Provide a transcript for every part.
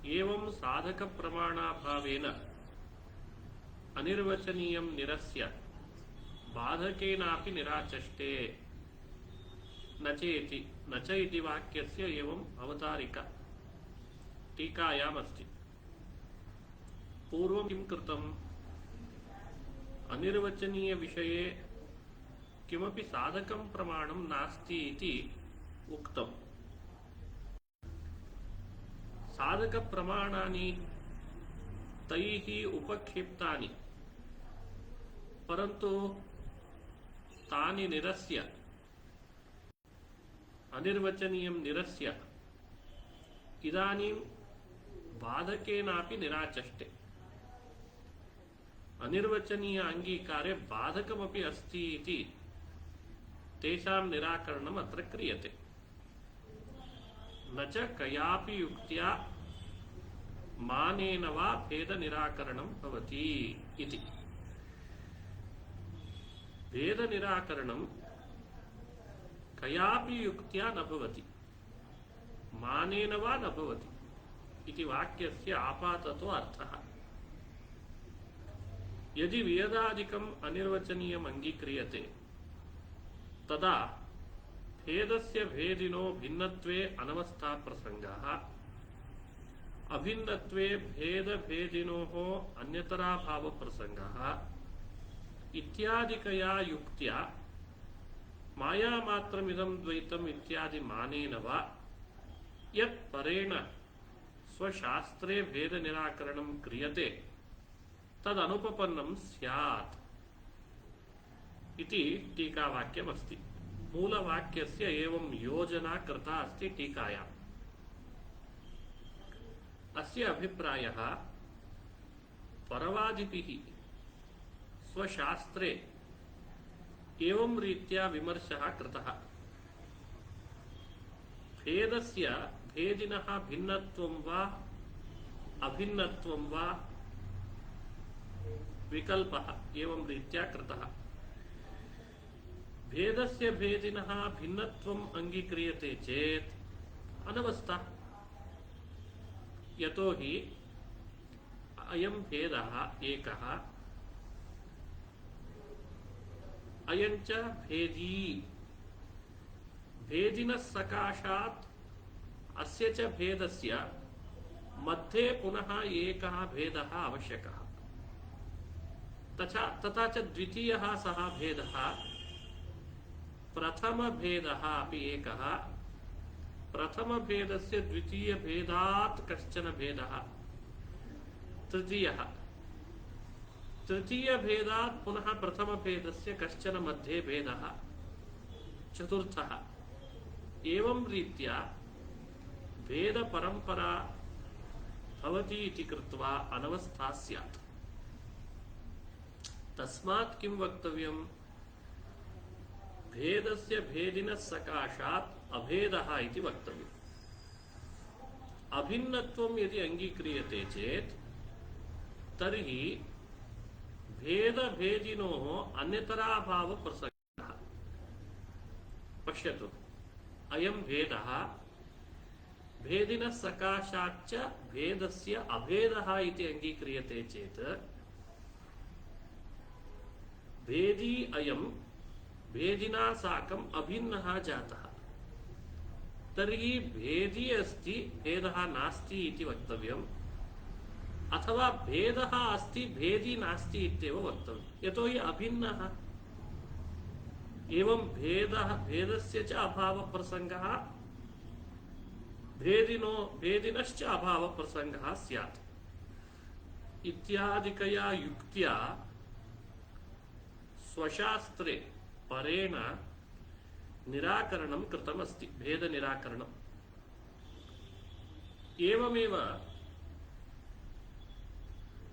एवं साधक प्रमाणाभावेन अनिर्वचनीयं निरस्य बाधकेनापि निराचष्टे न च इति वाक्यस्य एवं अवतारिका टीकायामस्ति। पूर्वं किं कृतम्? अनिर्वचनीय विषये किमपि साधकं प्रमाणं नास्ति इति उक्तम्। साधक प्रमाणानि तैः उपक्षिप्तानि, परन्तु तानि निरस्य अनिर्वचनीयं निरस्य इदानीं बाधकेनापि निराचष्टे। अनिर्वचनीय अंगीकारे बाधकमपि अस्ति इति तेषां निराकरणम् अत्र क्रियते। न च कयापि युक्त्या मानेन वा भेद निराकरणं भवति इति। भेद निराकरणं कयापि युक्त्या न भवति, मानेन वा न भवति इति वाक्यस्य आपाततो अर्थः। यदि वेदादिकम् अनिर्वचनीयम् अंगीक्रियते तदा भेदस्य भेदिनो भिन्नत्वे अनवस्था प्रसंगः, अभिन्नत्वे भेद भेदिनोः अन्यतराभाव प्रसंगः इत्यादिकया युक्त्या मायामात्रमिदं द्वैतम् इत्यादि मानेन वा यत् परेण स्वशास्त्रे भेद निराकरणं क्रियते तदनुपपन्नं स्यात् इति टीकावाक्यमस्ति। मूलवाक्यस्य एवं योजना कृता अस्ति टीकायाम्। अस्य अभिप्रायः परवादिभिः स्वशास्त्रे एवं रीत्या विमर्शः कृतः। भेदस्य भेदिनः भिन्नत्वं वा अभिन्नत्वं वा विकल्पः एवं रीत्या कृतः। भेदस्य भेदिनः भिन्नत्वम् अंगीक्रियते चेत् अनवस्था, यतो हि अयं भेदः एकः, अयं च भेदी, भेदिनः सकाशात् अस्य च भेदस्य मध्ये पुनः एकः भेदः आवश्यकः। तथा च द्वितीयः सः भेदः, प्रथम भेदः अपि एकः, प्रथम भेदस्य द्वितीय भेदात् कश्चन भेदः, तृतीयः, तृतीय भेदात् पुनः प्रथम भेदस्य कश्चन मध्ये भेदः, चतुर्थः। एवं रीत्या भेद परंपरा भवति इति कृत्वा अनवस्था स्यात्। तस्मात् किं वक्तव्यम्? भेदस्य भेदिनः सकाशात् अभेदः इति वक्तव्यम्। अभिन्नत्वं यदि अंगीक्रियते चेत् तर्हि भेद भेदिनोः अन्यतराभाव प्रसक्तः। पश्यतु, अयं भेदः भेदिनः सकाशाच्च भेदस्य अभेदः इति अंगीक्रियते चेत् भेदी अयं भेदिना साकम् अभिन्नः जातः। तर्हि भेदी अस्ति भेदः नास्ति इति वक्तव्यम्, अथवा भेदः अस्ति भेदी नास्ति इत्येव वक्तव्यम्, यतो हि अभिन्नः। एवं भेदस्य च अभाव प्रसंगः, भेदिनश्च अभाव प्रसंगः स्यात् इत्यादिकया युक्त्या स्वशास्त्रे परेण निराकरणं कृतमस्ति, भेद निराकरणम्। एवमेव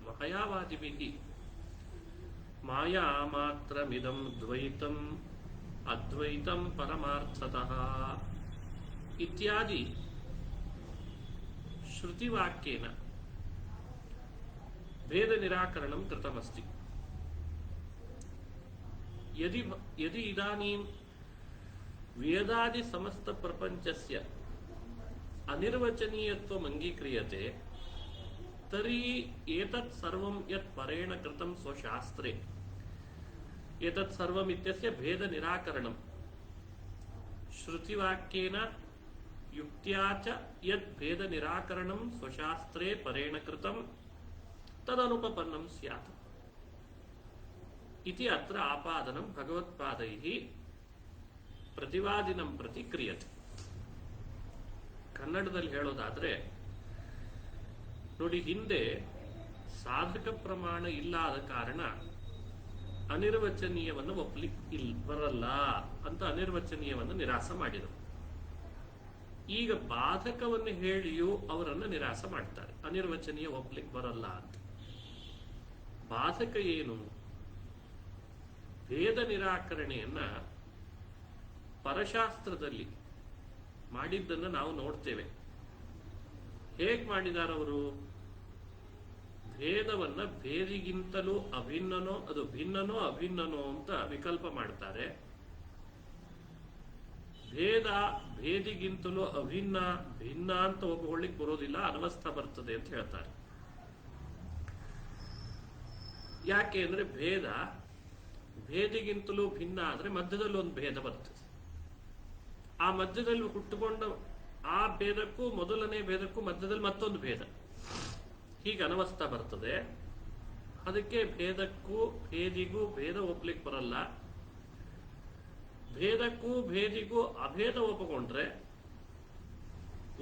मायावादिभिः मायामात्रमिदं द्वैतम् अद्वैतं परमार्थतः इत्यादि श्रुतिवाक्येन भेद निराकरणं कृतमस्ति। यदि इदानीं वेदादि समस्त प्रपंचस्य अनिर्वचनीयत्वम् अंगीक्रियते ತರ್हि ಏತತ್ ಸರ್ವಂ ಯತ್ ಪರೇಣ ಕೃತಂ ಸ್ವಶಾಸ್ತ್ರೇ ಏತತ್ ಸರ್ವಂ ಇತ್ಯಸ್ಯ ಭೇದ ನಿರಾಕರಣಂ ಶ್ರುತಿವಾಕ್ಯೇನ ಯುಕ್ತ್ಯಾ ಚ ಯತ್ ಭೇದ ನಿರಾಕರಣಂ ಸ್ವಶಾಸ್ತ್ರೇ ಪರೇಣ ಕೃತಂ ತದನುಪಪನ್ನಂ ಸ್ಯಾತ್ ಇತಿ ಅತ್ರ ಆಪಾದನಂ ಭಗವತ್ಪಾದೈಃ ಪ್ರತಿವಾದಿನಂ ಪ್ರತಿ ಕ್ರಿಯತೆ. ಕನ್ನಡದಲ್ಲಿ ಹೇಳೋದಾದ್ರೆ ನೋಡಿ, ಹಿಂದೆ ಸಾಧಕ ಪ್ರಮಾಣ ಇಲ್ಲದ ಕಾರಣ ಅನಿರ್ವಚನೀಯವನ್ನು ಒಪ್ಪಲಿಕ್ಕೆ ಬರಲ್ಲ ಅಂತ ಅನಿರ್ವಚನೀಯವನ್ನು ನಿರಾಸ ಮಾಡಿದರು. ಈಗ ಬಾಧಕವನ್ನು ಹೇಳಿಯೂ ಅವರನ್ನು ನಿರಾಸ ಮಾಡ್ತಾರೆ, ಅನಿರ್ವಚನೀಯ ಒಪ್ಪಲಿಕ್ಕೆ ಬರಲ್ಲ ಅಂತ. ಬಾಧಕ ಏನು? ಭೇದ ನಿರಾಕರಣೆಯನ್ನ ಪರಶಾಸ್ತ್ರದಲ್ಲಿ ಮಾಡಿದ್ದನ್ನು ನಾವು ನೋಡ್ತೇವೆ. ಹೇಗೆ ಮಾಡಿದಾರವರು? ಭೇದವನ್ನ ಭೇದಿಗಿಂತಲೂ ಅಭಿನ್ನನೋ ಅದು ಭಿನ್ನನೋ ಅಭಿನ್ನನೋ ಅಂತ ವಿಕಲ್ಪ ಮಾಡ್ತಾರೆ. ಭೇದ ಭೇದಿಗಿಂತಲೂ ಅಭಿನ್ನ ಭಿನ್ನ ಅಂತ ಒಪ್ಪಿಕೊಳ್ಳಿಕ್ ಬರೋದಿಲ್ಲ, ಅನವಸ್ಥಾ ಬರ್ತದೆ ಅಂತ ಹೇಳ್ತಾರೆ. ಯಾಕೆ ಅಂದ್ರೆ ಭೇದ ಭೇದಿಗಿಂತಲೂ ಭಿನ್ನ ಆದ್ರೆ ಮಧ್ಯದಲ್ಲಿ ಒಂದು ಭೇದ ಬರ್ತದೆ. ಆ ಮಧ್ಯದಲ್ಲಿ ಹುಟ್ಟುಕೊಂಡ ಆ ಭೇದಕ್ಕೂ ಮೊದಲನೇ ಭೇದಕ್ಕೂ ಮಧ್ಯದಲ್ಲಿ ಮತ್ತೊಂದು ಭೇದ, ಹೀಗೆ ಅನವಸ್ಥಾ ಬರ್ತದೆ. ಅದಕ್ಕೆ ಭೇದಕ್ಕೂ ಭೇದಿಗೂ ಭೇದ ಒಪ್ಲಿಕ್ಕೆ ಬರಲ್ಲ. ಭೇದಕ್ಕೂ ಭೇದಿಗೂ ಅಭೇದ ಒಪ್ಪಿಕೊಂಡ್ರೆ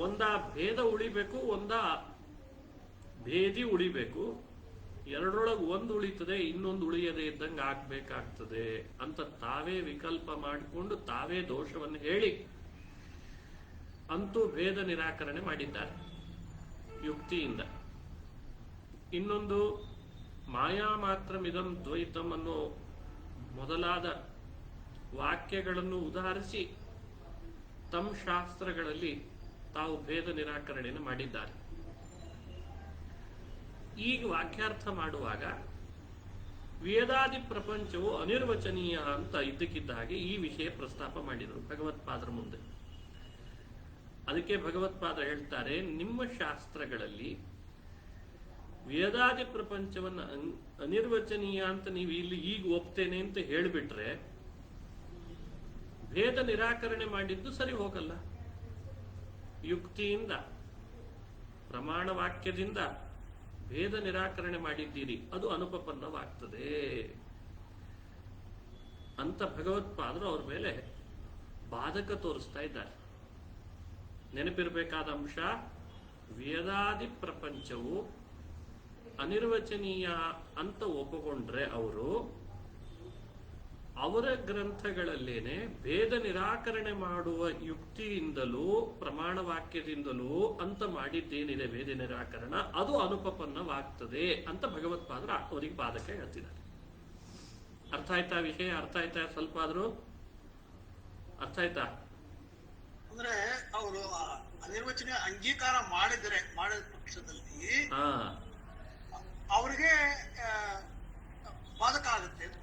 ಒಂದ ಭೇದ ಉಳಿಬೇಕು, ಒಂದ ಭೇದಿ ಉಳಿಬೇಕು. ಎರಡರೊಳಗೆ ಒಂದು ಉಳಿತದೆ, ಇನ್ನೊಂದು ಉಳಿಯದೇ ಇದ್ದಂಗೆ ಆಗ್ಬೇಕಾಗ್ತದೆ ಅಂತ ತಾವೇ ವಿಕಲ್ಪ ಮಾಡಿಕೊಂಡು ತಾವೇ ದೋಷವನ್ನು ಹೇಳಿ ಅಂತೂ ಭೇದ ನಿರಾಕರಣೆ ಮಾಡಿದ್ದಾರೆ ಯುಕ್ತಿಯಿಂದ. ಇನ್ನೊಂದು ಮಾಯಾ ಮಾತ್ರಮಿದಂ ದ್ವೈತಂ ಅನ್ನೋ ಮೊದಲಾದ ವಾಕ್ಯಗಳನ್ನು ಉದಾಹರಿಸಿ ತಮ್ಮ ಶಾಸ್ತ್ರಗಳಲ್ಲಿ ತಾವು ಭೇದ ನಿರಾಕರಣೆಯನ್ನು ಮಾಡಿದ್ದಾರೆ. ಈಗ ವಾಕ್ಯಾರ್ಥ ಮಾಡುವಾಗ ವೇದಾದಿ ಪ್ರಪಂಚವು ಅನಿರ್ವಚನೀಯ ಅಂತ ಇದ್ದಕ್ಕಿದ್ದ ಹಾಗೆ ಈ ವಿಷಯ ಪ್ರಸ್ತಾಪ ಮಾಡಿದರು ಭಗವತ್ಪಾದರ ಮುಂದೆ. ಅದಕ್ಕೆ ಭಗವತ್ಪಾದ ಹೇಳ್ತಾರೆ, ನಿಮ್ಮ ಶಾಸ್ತ್ರಗಳಲ್ಲಿ ವೇದಾದಿ ಪ್ರಪಂಚವನ್ನ ಅನಿರ್ವಚನೀಯ ಅಂತ ನೀವು ಇಲ್ಲಿ ಈಗ ಒಪ್ತೇನೆ ಅಂತ ಹೇಳಿಬಿಟ್ರೆ ಭೇದ ನಿರಾಕರಣೆ ಮಾಡಿದ್ದು ಸರಿ ಹೋಗಲ್ಲ. ಯುಕ್ತಿಯಿಂದ ಪ್ರಮಾಣ ವಾಕ್ಯದಿಂದ ಭೇದ ನಿರಾಕರಣೆ ಮಾಡಿದ್ದೀರಿ, ಅದು ಅನುಪಪನ್ನವಾಗ್ತದೆ ಅಂತ ಭಗವತ್ಪಾದರು ಅವ್ರ ಮೇಲೆ ಬಾಧಕ ತೋರಿಸ್ತಾ ಇದ್ದಾರೆ. ನೆನಪಿರಬೇಕಾದ ಅಂಶ, ವೇದಾದಿ ಪ್ರಪಂಚವು ಅನಿರ್ವಚನೀಯ ಅಂತ ಒಪ್ಪಿಕೊಂಡ್ರೆ ಅವರು ಅವರ ಗ್ರಂಥಗಳಲ್ಲೇನೆ ಭೇದ ನಿರಾಕರಣೆ ಮಾಡುವ ಯುಕ್ತಿಯಿಂದಲೂ ಪ್ರಮಾಣ ವಾಕ್ಯದಿಂದಲೂ ಅಂತ ಮಾಡಿದ್ದೇನಿದೆ ಭೇದ ನಿರಾಕರಣ, ಅದು ಅನುಪಪನ್ನವಾಗ್ತದೆ ಅಂತ ಭಗವತ್ಪಾದರು ಅವರಿಗೆ ಬಾಧಕ ಹೇಳ್ತಿದ್ದಾರೆ. ಅರ್ಥ ಆಯ್ತಾ ವಿಷಯ? ಅರ್ಥ ಆಯ್ತಾ? ಸ್ವಲ್ಪ ಆದ್ರೂ ಅರ್ಥ ಆಯ್ತಾ? ಅಂದ್ರೆ ಅವರು ಅನಿರ್ವಚನೀಯ ಅಂಗೀಕಾರ ಮಾಡಿದ ಪಕ್ಷದಲ್ಲಿ ಅವ್ರಿಗೆ ಬಾಧಕ ಆಗುತ್ತೆ ಅಂತ.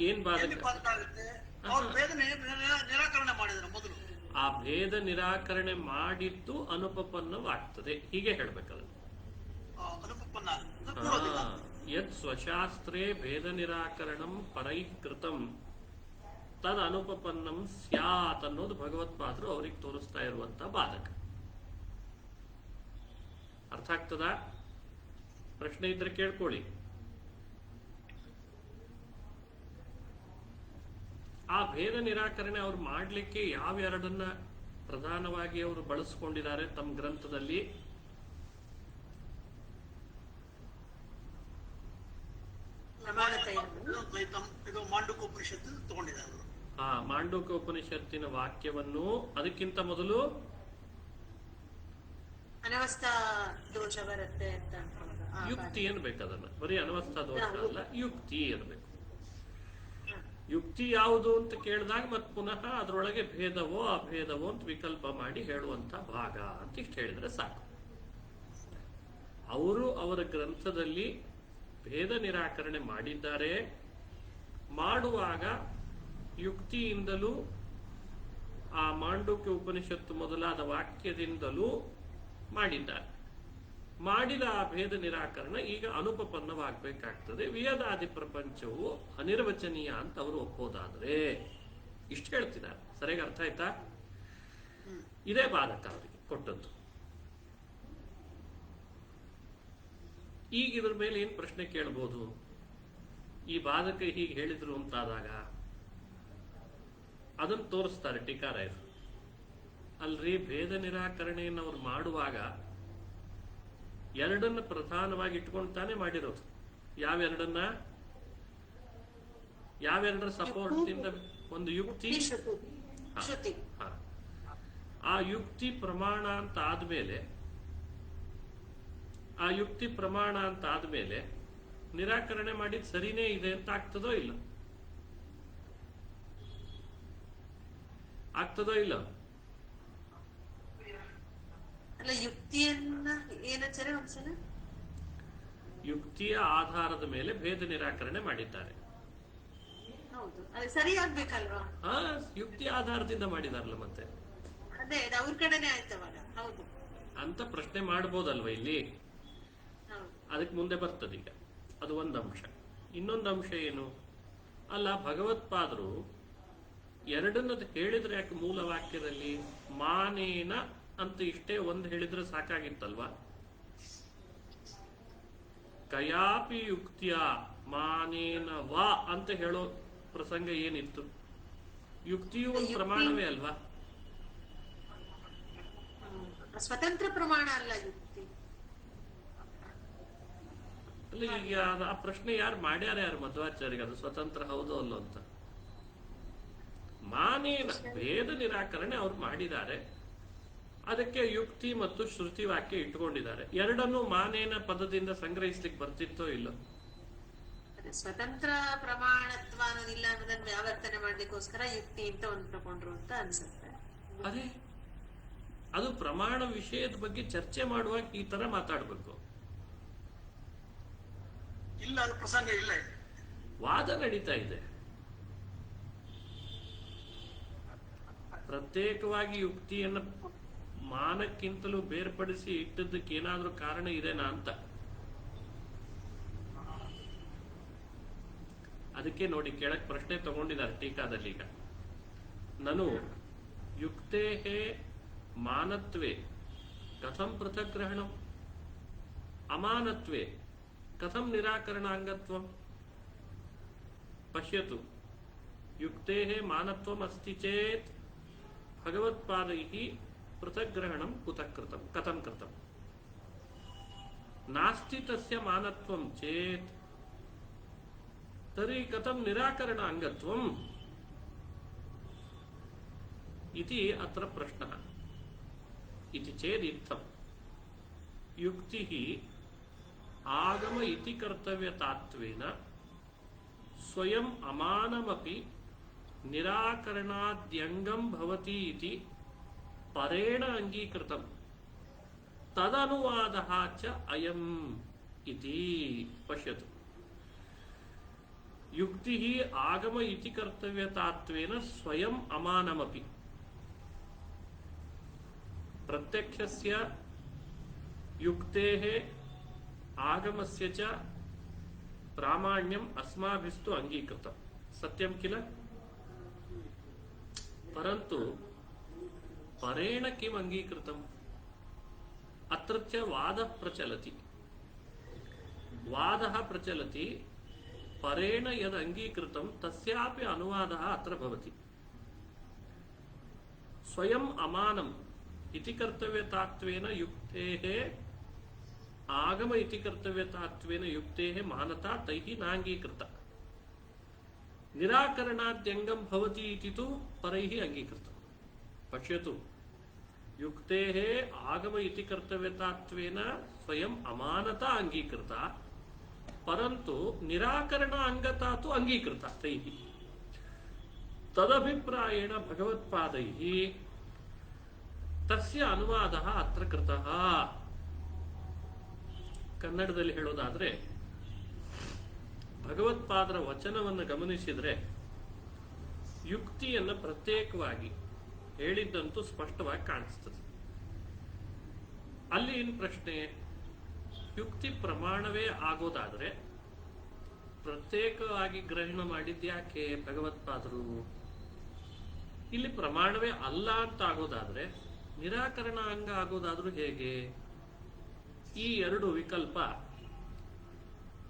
ಏನ್ ಬಾಧಕ ಆಗುತ್ತೆ? ಅವ್ರು ಭೇದ ನಿರಾಕರಣೆ ಮಾಡಿದ್ರೆ ಮೊದಲು ಆ ಭೇದ ನಿರಾಕರಣೆ ಮಾಡಿದ್ದು ಅನುಪಪನ್ನವಾಗ್ತದೆ, ಹೀಗೆ ಹೇಳ್ಬೇಕಲ್ಲ. ಅನುಪಪನ್ನ ಯತ್ ಸ್ವಶಾಸ್ತ್ರೇ ಭೇದ ನಿರಾಕರಣಂ ಪರೈಃ ಕೃತಂ ತದ್ ಅನುಪಪನ್ನಂ ಸ್ಯಾತ್ ಅನ್ನೋದು ಭಗವತ್ಪಾದರು ಅವ್ರಿಗೆ ತೋರಿಸ್ತಾ ಇರುವಂತ ಬಾಧಕ. ಅರ್ಥ ಆಗ್ತದ? ಪ್ರಶ್ನೆ ಇದ್ರೆ ಕೇಳ್ಕೊಳ್ಳಿ. ಆ ಭೇದ ನಿರಾಕರಣೆ ಅವ್ರು ಮಾಡ್ಲಿಕ್ಕೆ ಯಾವೆರಡನ್ನ ಪ್ರಧಾನವಾಗಿ ಅವರು ಬಳಸ್ಕೊಂಡಿದ್ದಾರೆ ತಮ್ಮ ಗ್ರಂಥದಲ್ಲಿ? ಇದು ಮಾಂಡುಕೋಪನಿಷತ್ತು ತಗೊಂಡಿದ್ದಾರೆ. ಮಾಂಡೂಕ್ಯೋಪನಿಷತ್ತಿನ ವಾಕ್ಯವನ್ನು ಅದಕ್ಕಿಂತ ಮೊದಲು ಅನವಸ್ಥಾ ದೋಷ ಬರುತ್ತೆ ಅಂತ ಯುಕ್ತಿ ಅನ್ಬೇಕು. ಅದನ್ನ ಬರೀ ಅನವಸ್ಥಾ ದೋಷ ಅಲ್ಲ, ಯುಕ್ತಿ ಅನ್ಬೇಕು. ಯುಕ್ತಿ ಯಾವುದು ಅಂತ ಕೇಳಿದಾಗ ಮತ್ ಪುನಃ ಅದರೊಳಗೆ ಭೇದವೋ ಅಭೇದವೋ ಅಂತ ವಿಕಲ್ಪ ಮಾಡಿ ಹೇಳುವಂತ ಭಾಗ ಅಂತ ಇಷ್ಟು ಹೇಳಿದ್ರೆ ಸಾಕು. ಅವರು ಅವರ ಗ್ರಂಥದಲ್ಲಿ ಭೇದ ನಿರಾಕರಣೆ ಮಾಡಿದ್ದಾರೆ. ಮಾಡುವಾಗ ಯುಕ್ತಿಯಿಂದಲೂ ಆ ಮಾಂಡೂಕ್ಯ ಉಪನಿಷತ್ತು ಮೊದಲಾದ ವಾಕ್ಯದಿಂದಲೂ ಮಾಡಿದ್ದಾರೆ. ಮಾಡಿದ ಆ ಭೇದ ನಿರಾಕರಣ ಈಗ ಅನುಪಪನ್ನವಾಗಬೇಕಾಗ್ತದೆ. ವಿಯದಾದಿ ಪ್ರಪಂಚವು ಅನಿರ್ವಚನೀಯ ಅಂತ ಅವರು ಒಪ್ಪೋದಾದ್ರೆ ಇಷ್ಟು ಹೇಳ್ತಿದ್ದಾರೆ. ಸರಿಯಾಗಿ ಅರ್ಥ ಆಯ್ತಾ? ಇದೇ ಬಾಧಕ ಅವರಿಗೆ ಕೊಟ್ಟದ್ದು. ಈಗ ಇದ್ರ ಮೇಲೆ ಏನ್ ಪ್ರಶ್ನೆ ಕೇಳ್ಬೋದು? ಈ ಬಾಧಕ ಹೀಗೆ ಹೇಳಿದ್ರು ಅಂತಾದಾಗ ಅದನ್ನು ತೋರಿಸ್ತಾರೆ ಟೀಕಾರಾಯರು. ಅಲ್ರಿ, ಭೇದ ನಿರಾಕರಣೆಯನ್ನು ಅವ್ರು ಮಾಡುವಾಗ ಎರಡನ್ನ ಪ್ರಧಾನವಾಗಿ ಇಟ್ಕೊಂಡು ತಾನೇ ಮಾಡಿರೋದು. ಯಾವೆರಡರ ಸಪೋರ್ಟ್ ಇಂದ? ಒಂದು ಯುಕ್ತಿ, ಶ್ರುತಿ. ಆ ಯುಕ್ತಿ ಪ್ರಮಾಣ ಅಂತ ಆದ್ಮೇಲೆ ನಿರಾಕರಣೆ ಮಾಡಿದ್ ಸರಿನೇ ಇದೆ ಅಂತ ಆಗ್ತದೋ ಇಲ್ಲ? ಅಲ್ಲ, ಯುಕ್ತಿಯನ್ನ ಏನಾಚಾರ ಒಂದ್ಸಲ ಯುಕ್ತಿಯ ಆಧಾರದ ಮೇಲೆ ಭೇದ ನಿರಾಕರಣೆ ಮಾಡಿದ್ದಾರೆ. ಹೌದು, ಅದು ಸರಿಯಾಗ್ಬೇಕಲ್ವಾ? ಯುಕ್ತಿ ಆಧಾರದಿಂದ ಮಾಡಿದಾರಲ್ಲ, ಮತ್ತೆ ಅದೇ ಅವ್ರ ಕಡೆನೆ ಆಯ್ತವಾಗ. ಹೌದು ಅಂತ ಪ್ರಶ್ನೆ ಮಾಡಬಹುದಲ್ವ ಇಲ್ಲಿ? ಅದಕ್ಕೆ ಮುಂದೆ ಬರ್ತದೆ. ಈಗ ಅದು ಒಂದು ಅಂಶ. ಇನ್ನೊಂದು ಅಂಶ ಏನು? ಅಲ್ಲ, ಭಗವತ್ಪಾದರು ಎರಡನ್ನದು ಹೇಳಿದ್ರೆ ಯಾಕೆ ಮೂಲ ವಾಕ್ಯದಲ್ಲಿ ಮಾನೇನ ಅಂತ ಇಷ್ಟೇ ಒಂದು ಹೇಳಿದ್ರೆ ಸಾಕಾಗಿತ್ತಲ್ವಾ? ಕಯಾಪಿ ಯುಕ್ತಿಯ ಮಾನೇನ ವಾ ಅಂತ ಹೇಳೋ ಪ್ರಸಂಗ ಏನಿತ್ತು? ಯುಕ್ತಿಯು ಒಂದು ಪ್ರಮಾಣವೇ ಅಲ್ವಾ? ಸ್ವತಂತ್ರ ಪ್ರಮಾಣ ಅಲ್ಲ ಯುಕ್ತಿ. ಅಲ್ಲ, ಈಗ ಆ ಪ್ರಶ್ನೆ ಯಾರು ಯಾರು ಮಧ್ವಾಚಾರ್ಯರಿಗೆ? ಅದು ಸ್ವತಂತ್ರ ಹೌದೋ ಅಲ್ಲೋ ಅಂತ. ಮಾನೇನ ಭೇದ ನಿರಾಕರಣೆ ಅವ್ರು ಮಾಡಿದ್ದಾರೆ. ಅದಕ್ಕೆ ಯುಕ್ತಿ ಮತ್ತು ಶ್ರುತಿ ವಾಕ್ಯ ಇಟ್ಕೊಂಡಿದ್ದಾರೆ. ಎರಡನ್ನು ಮಾನೇನ ಪದದಿಂದ ಸಂಗ್ರಹಿಸ್ಲಿಕ್ಕೆ ಬರ್ತಿತ್ತೋ ಇಲ್ಲೋ? ಸ್ವತಂತ್ರ ಪ್ರಮಾಣತ್ವ ಅನ್ನೋದಿಲ್ಲ ಅನ್ನೋದನ್ನ ವ್ಯಾವರ್ತನೆ ಮಾಡ್ಲಿಕ್ಕೋಸ್ಕರ ಯುಕ್ತಿ ಅಂತ ಒಂದು ತಗೊಂಡ್ರು ಅಂತ ಅನ್ಸುತ್ತೆ. ಅದೇ, ಅದು ಪ್ರಮಾಣ ವಿಷಯದ ಬಗ್ಗೆ ಚರ್ಚೆ ಮಾಡುವಾಗ ಈ ತರ ಮಾತಾಡ್ಬೇಕು. ಇಲ್ಲ, ಅದು ಪ್ರಸಂಗ ಇಲ್ಲ. ವಾದ ನಡೀತಾ ಇದೆ. ಪ್ರತ್ಯೇಕವಾಗಿ ಯುಕ್ತಿಯನ್ನು ಮಾನಕ್ಕಿಂತಲೂ ಬೇರ್ಪಡಿಸಿ ಇಟ್ಟದಕ್ಕೆ ಏನಾದ್ರೂ ಕಾರಣ ಇದೆನಾ ಅಂತ. ಅದಕ್ಕೆ ನೋಡಿ, ಕೆಳಗೆ ಪ್ರಶ್ನೆ ತಗೊಂಡಿದ್ದಾರೆ ಟೀಕಾದಲ್ಲಿ. ಈಗ ನಾನು ಯುಕ್ತೇ ಮಾನತ್ವೇ ಕಥಂ ಪೃಥಕ್ ಗ್ರಹಣಂ ಅಮಾನತ್ವೇ ಕಥಂ ನಿರಾಕರಣಾಂಗತ್ವಂ ಪಶ್ಯತು. ಯುಕ್ತೇ ಮಾನತ್ವಂ ಅಸ್ತಿ ಚೇತ್ ಭಗವತ್ಪಾದೈಃ ಪೃಥಕ್ ಗ್ರಹಣಂ ಕುತಃ ಕೃತಂ ಕಥಂ ಕೃತಂ ನಾಸ್ತಿ ತಸ್ಯ ಮಾನತ್ವಂ ಚೇತ್ ತರ್हि ಕಥಂ ನಿರಾಕರಣಾಂಗತ್ವಂ इति अत्र प्रश्नः. इति चेदित्थं युक्तिः आगम इति कर्तव्यतात्वेन स्वयं अमानमपि निराकरणाद्यंगं भवति इति परेण अंगीकृतं तदनुवादः च अयम् इति पश्यतु. युक्तिः आगम इति कर्तव्यतात्वेन स्वयं अमानमपि प्रत्यक्षस्य युक्तेः आगमस्य च प्रामाण्यम् अस्माभिस्तु अंगीकृतं सत्यं किल? परन्तु परेण किम् अंगीकृतम्? अत्र च वादः प्रचलति. वादः प्रचलति. परेण यद् अंगीकृतं तस्यापि अनुवादः अत्र भवति. स्वयं अमानम् इति कर्तव्यतात्वेन युक्तेः आगम इति कर्तव्यतात्वेन युक्तेः मानता तैः नांगीकृता. निराकरणाद्यंगं भवति इति तु परैः अंगीकृतं. पश्यतु, युक्तेः आगम इति कर्तव्यतात्वेन स्वयं अमानता अंगीकृता, परन्तु निराकरणांगता तु अंगीकृता तैः. तदभिप्रायेण भगवत्पादैः तस्य अनुवादः अत्र कृतः. ಕನ್ನಡದಲ್ಲಿ ಹೇಳೋದಾದ್ರೆ, ಭಗವತ್ಪಾದರ ವಚನವನ್ನು ಗಮನಿಸಿದ್ರೆ ಯುಕ್ತಿಯನ್ನು ಪ್ರತ್ಯೇಕವಾಗಿ ಹೇಳಿದ್ದಂತೂ ಸ್ಪಷ್ಟವಾಗಿ ಕಾಣಿಸ್ತದೆ. ಅಲ್ಲಿ ಏನು ಪ್ರಶ್ನೆ? ಯುಕ್ತಿ ಪ್ರಮಾಣವೇ ಆಗೋದಾದ್ರೆ ಪ್ರತ್ಯೇಕವಾಗಿ ಗ್ರಹಣ ಮಾಡಿದ್ಯಾಕೆ ಭಗವತ್ಪಾದರು? ಇಲ್ಲಿ ಪ್ರಮಾಣವೇ ಅಲ್ಲ ಅಂತ ಆಗೋದಾದ್ರೆ ನಿರಾಕರಣ ಅಂಗ ಆಗೋದಾದ್ರೂ ಹೇಗೆ? ಈ ಎರಡು ವಿಕಲ್ಪ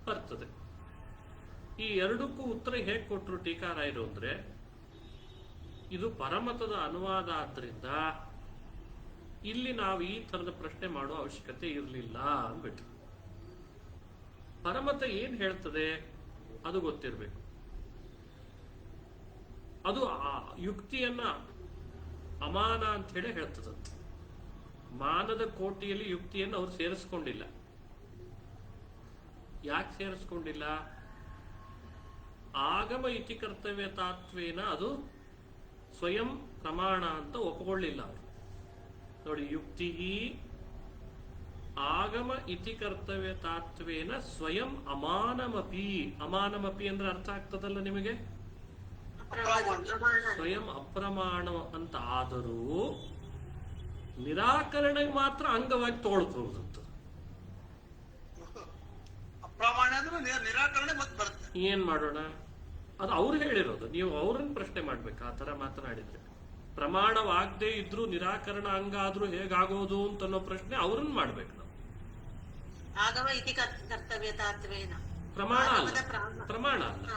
ಬರ್ತದೆ. ಈ ಎರಡಕ್ಕೂ ಉತ್ತರ ಹೇಗೆ ಕೊಟ್ಟರು ಟೀಕಾರಾಯರು ಅಂದ್ರೆ, ಇದು ಪರಮತದ ಅನುವಾದ ಆದ್ರಿಂದ ಇಲ್ಲಿ ನಾವು ಈ ತರದ ಪ್ರಶ್ನೆ ಮಾಡುವ ಅವಶ್ಯಕತೆ ಇರಲಿಲ್ಲ ಅಂದ್ಬಿಟ್ರು. ಪರಮತ ಏನ್ ಹೇಳ್ತದೆ ಅದು ಗೊತ್ತಿರಬೇಕು. ಅದು ಆ ಯುಕ್ತಿಯನ್ನ ಅಮಾನ ಅಂತ ಹೇಳಿ ಹೇಳ್ತದಂತೆ. ಮಾನದ ಕೋಟಿಯಲ್ಲಿ ಯುಕ್ತಿಯನ್ನು ಅವ್ರು ಸೇರಿಸ್ಕೊಂಡಿಲ್ಲ. ಯಾಕೆ ಸೇರಿಸ್ಕೊಂಡಿಲ್ಲ? ಆಗಮ ಇತಿ ಕರ್ತವ್ಯತಾತ್ವೇನ ಅದು ಸ್ವಯಂ ಪ್ರಮಾಣ ಅಂತ ಒಪ್ಪಿಕೊಳ್ಳಿಲ್ಲ ಅವರು. ನೋಡಿ, ಯುಕ್ತಿ ಆಗಮ ಇತಿ ಕರ್ತವ್ಯತಾತ್ವೇನ ಸ್ವಯಂ ಅಮಾನಮಪಿ. ಅಮಾನಮಪಿ ಅಂದ್ರೆ ಅರ್ಥ ಆಗ್ತದಲ್ಲ ನಿಮಗೆ? ಸ್ವಯಂ ಅಪ್ರಮಾಣ ಅಂತ ಆದರೂ ನಿರಾಕರಣೆ ಮಾತ್ರ ಅಂಗವಾಗಿ ತಗೊಳ್ಬಹುದು. ಅಪ್ರಮಾಣ ಅಂದ್ರೆ ನಿರಾಕರಣೆ ಮತ್ತೆ ಬರುತ್ತೆ. ಏನ್ ಮಾಡೋಣ? ಅದು ಅವ್ರು ಹೇಳಿರೋದು, ನೀವು ಅವ್ರನ್ನ ಪ್ರಶ್ನೆ ಮಾಡ್ಬೇಕು. ಆ ತರ ಮಾತನಾಡಿದ್ರೆ ಪ್ರಮಾಣವಾಗದೆ ಇದ್ರೂ ನಿರಾಕರಣ ಅಂಗ ಆದ್ರೂ ಹೇಗಾಗೋದು ಅಂತ ಅನ್ನೋ ಪ್ರಶ್ನೆ ಅವ್ರನ್ನ ಮಾಡ್ಬೇಕು ನಾವು. ಆಗಮ ಇತಿ ಕರ್ತವ್ಯತಾತ್ವೇನ ಪ್ರಮಾಣ ಅಲ್ಲ, ಪ್ರಮಾಣ ಅಲ್ಲ,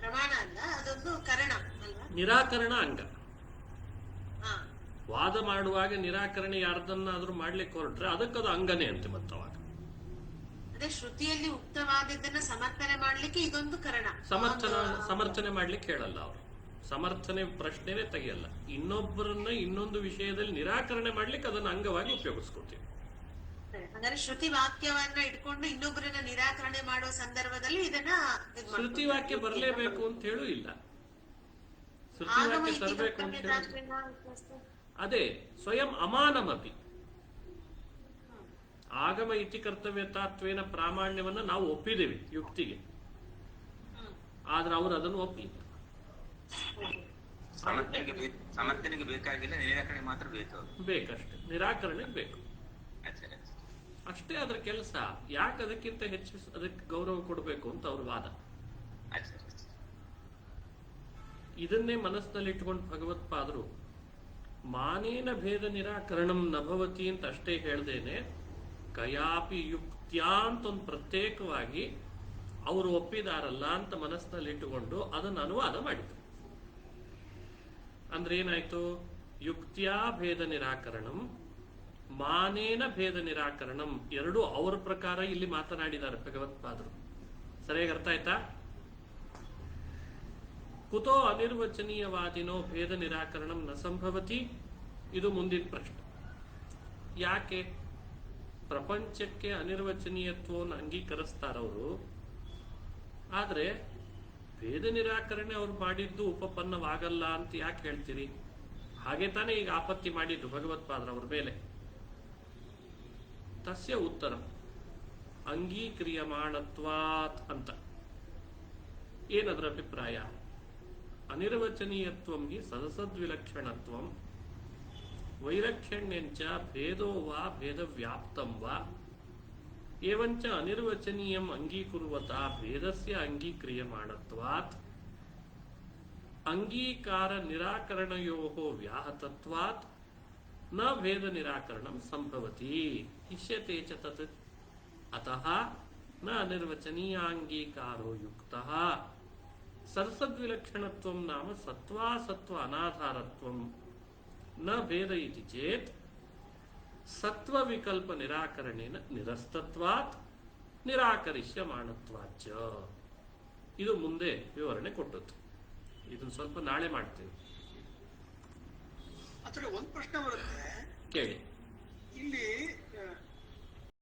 ಪ್ರಮಾಣ ಅಲ್ಲ, ಅದೊಂದು ಕರಣ ಅಲ್ವಾ? ನಿರಾಕರಣ ಅಂಗ. ವಾದ ಮಾಡುವಾಗ ನಿರಾಕರಣೆ ಯಾರ್ದನ್ನಾದ್ರೂ ಮಾಡ್ಲಿಕ್ಕೆ ಹೊರಟ್ರೆ ಅದಕ್ಕದು ಅಂಗನೇ ಅಂತೆ ಮತ್ತವಾಗ. ಅದೇ ಶ್ರುತಿಯಲ್ಲಿ ಉಕ್ತವಾದದ್ದನ್ನ ಸಮರ್ಥನೆ ಮಾಡ್ಲಿಕ್ಕೆ ಇದೊಂದು ಕರಣ. ಸಮರ್ಥನೆ ಮಾಡ್ಲಿಕ್ಕೆ ಹೇಳಲ್ಲ ಅವರು. ಸಮರ್ಥನೆ ಪ್ರಶ್ನೆನೇ ತೆಗೆಯಲ್ಲ. ಇನ್ನೊಬ್ಬರನ್ನ ಇನ್ನೊಂದು ವಿಷಯದಲ್ಲಿ ನಿರಾಕರಣೆ ಮಾಡ್ಲಿಕ್ಕೆ ಅದನ್ನ ಅಂಗವಾಗಿ ಉಪಯೋಗಿಸ್ಕೊತೀವಿ. ಹಾಗಾದ್ರೆ ಶ್ರುತಿ ವಾಕ್ಯವನ್ನ ಇಟ್ಕೊಂಡು ಇನ್ನೊಬ್ಬರನ್ನ ನಿರಾಕರಣೆ ಮಾಡುವ ಸಂದರ್ಭದಲ್ಲಿ ಇದನ್ನ ಶ್ರುತಿ ವಾಕ್ಯ ಬರಲೇಬೇಕು ಅಂತ ಹೇಳೂ ಇಲ್ಲ. ಶ್ರುತಿ ವಾಕ್ಯ ತರಬೇಕು ಅಂತ ಹೇಳಿ ಅದೇ ಸ್ವಯಂ ಅಮಾನಮಪಿ. ಆಗಮ ಇತಿ ಕರ್ತವ್ಯತಾತ್ವೇನ ಪ್ರಾಮಾಣ್ಯವನ್ನ ನಾವು ಒಪ್ಪಿದ್ದೇವೆ ಯುಕ್ತಿಗೆ, ಆದ್ರೆ ಅವರು ಅದನ್ನು ಒಪ್ಪಿಲ್ಲ. ಸಮರ್ಥನೆಗೆ ಬೇಕಾಗಿಲ್ಲ, ನಿರಾಕರಣೆ ಮಾತ್ರ ಬೇಕಷ್ಟೇ. ನಿರಾಕರಣೆಗೆ ಬೇಕು ಅಷ್ಟೇ ಅದರ ಕೆಲಸ. ಯಾಕೆ ಅದಕ್ಕಿಂತ ಹೆಚ್ಚು ಅದಕ್ಕೆ ಗೌರವ ಕೊಡಬೇಕು ಅಂತ ಅವ್ರ ವಾದ. ಇದನ್ನೇ ಮನಸ್ಸಿನಲ್ಲಿ ಇಟ್ಕೊಂಡು ಭಗವತ್ಪಾದರು ಮಾನೇನ ಭೇದ ನಿರಾಕರಣಂ ನಭವತಿ ಅಂತ ಅಷ್ಟೇ ಹೇಳ್ದೇನೆ, ಕಯಾಪಿ ಯುಕ್ತ್ಯಾ ಅಂತ ಒಂದು ಪ್ರತ್ಯೇಕವಾಗಿ ಅವರು ಒಪ್ಪಿದಾರಲ್ಲ ಅಂತ ಮನಸ್ಸಿನಲ್ಲಿ ಇಟ್ಟುಕೊಂಡು ಅದನ್ನು ಅನುವಾದ ಮಾಡಿದ್ರು. ಅಂದ್ರೆ ಏನಾಯ್ತು? ಯುಕ್ತ್ಯಾ ಭೇದ ನಿರಾಕರಣಂ, ಮಾನೇನ ಭೇದ ನಿರಾಕರಣಂ, ಎರಡು ಅವರ ಪ್ರಕಾರ ಇಲ್ಲಿ ಮಾತನಾಡಿದ್ದಾರೆ ಭಗವತ್ಪಾದರು. ಸರಿಯಾಗಿ ಅರ್ಥ ಆಯ್ತಾ? ಕುತೋ ಅನಿರ್ವಚನೀಯವಾದಿನೋ ಭೇದ ನಿರಾಕರಣಂ ನ ಸಂಭವತಿ. ಇದು ಮುಂದಿನ ಪ್ರಶ್ನೆ. ಯಾಕೆ ಪ್ರಪಂಚಕ್ಕೆ ಅನಿರ್ವಚನೀಯತ್ವವನ್ನು ಅಂಗೀಕರಿಸ್ತಾರವರು, ಆದ್ರೆ ಭೇದ ನಿರಾಕರಣೆ ಅವ್ರು ಮಾಡಿದ್ದು ಉಪಪನ್ನವಾಗಲ್ಲ ಅಂತ ಯಾಕೆ ಹೇಳ್ತೀರಿ? ಹಾಗೆ ತಾನೇ ಈಗ ಆಪತ್ತಿ ಮಾಡಿದ್ದು ಭಗವತ್ಪಾದರವ್ರ ಮೇಲೆ. ತಸ್ಯ ಉತ್ತರ ಅಂಗೀಕ್ರಿಯಮಾಣತ್ವಾತ್ ಅಂತ. ಏನದ್ರ ಅಭಿಪ್ರಾಯ? ಅನಿರ್ವಚನೀಯತ್ವಂ ಹಿ ಸದಸದ್ವಿಲಕ್ಷಣತ್ವಂ ವೈಲಕ್ಷಣ್ಯಂಚ ಭೇದೋ ವಾ ಭೇದ ವ್ಯಾಪ್ತಂ ವಾ ಏವಂಚ ಅನಿರ್ವಚನೀಯಂ ಅಂಗೀಕುರ್ವತ ಭೇದಸ್ಯ ಅಂಗೀಕ್ರಿಯಮಾಣತ್ವಾತ್ ಅಂಗೀಕಾರ ನಿರಾಕರಣಯೋಃ ವ್ಯಾಹತತ್ವಾತ್ ನ ಭೇದ ನಿರಾಕರಣಂ ಸಂಭವತಿ ಇಷ್ಯತೆ ಚ ತತ್ ಅತಃ ನ ಅನಿರ್ವಚನೀಯಾಂಗೀಕಾರೋ ಯುಕ್ತಃ ಸರಸದ್ವಿಲಕ್ಷಣತ್ವಂ ನಾಮ ಸತ್ವಾಸತ್ವ ಅನಾಧಾರತ್ವಂ ನ ಭೇದ ಇತಿ ಚೇತ್ ಸತ್ವ ವಿಕಲ್ಪ ನಿರಾಕರಣೇನ ನಿರಸ್ತತ್ವಾತ್ ನಿರಾಕರಿಷ್ಯಮಾಣತ್ವಾಚ. ಇದು ಮುಂದೆ ವಿವರಣೆ ಕೊಟ್ಟದ್ದು. ಇದನ್ನು ಸ್ವಲ್ಪ ನಾಳೆ ಮಾಡ್ತೀವಿ. ಒಂದ್ ಪ್ರಶ್ನೆ ಬರುತ್ತೆ ಕೇಳಿ. ಇಲ್ಲಿ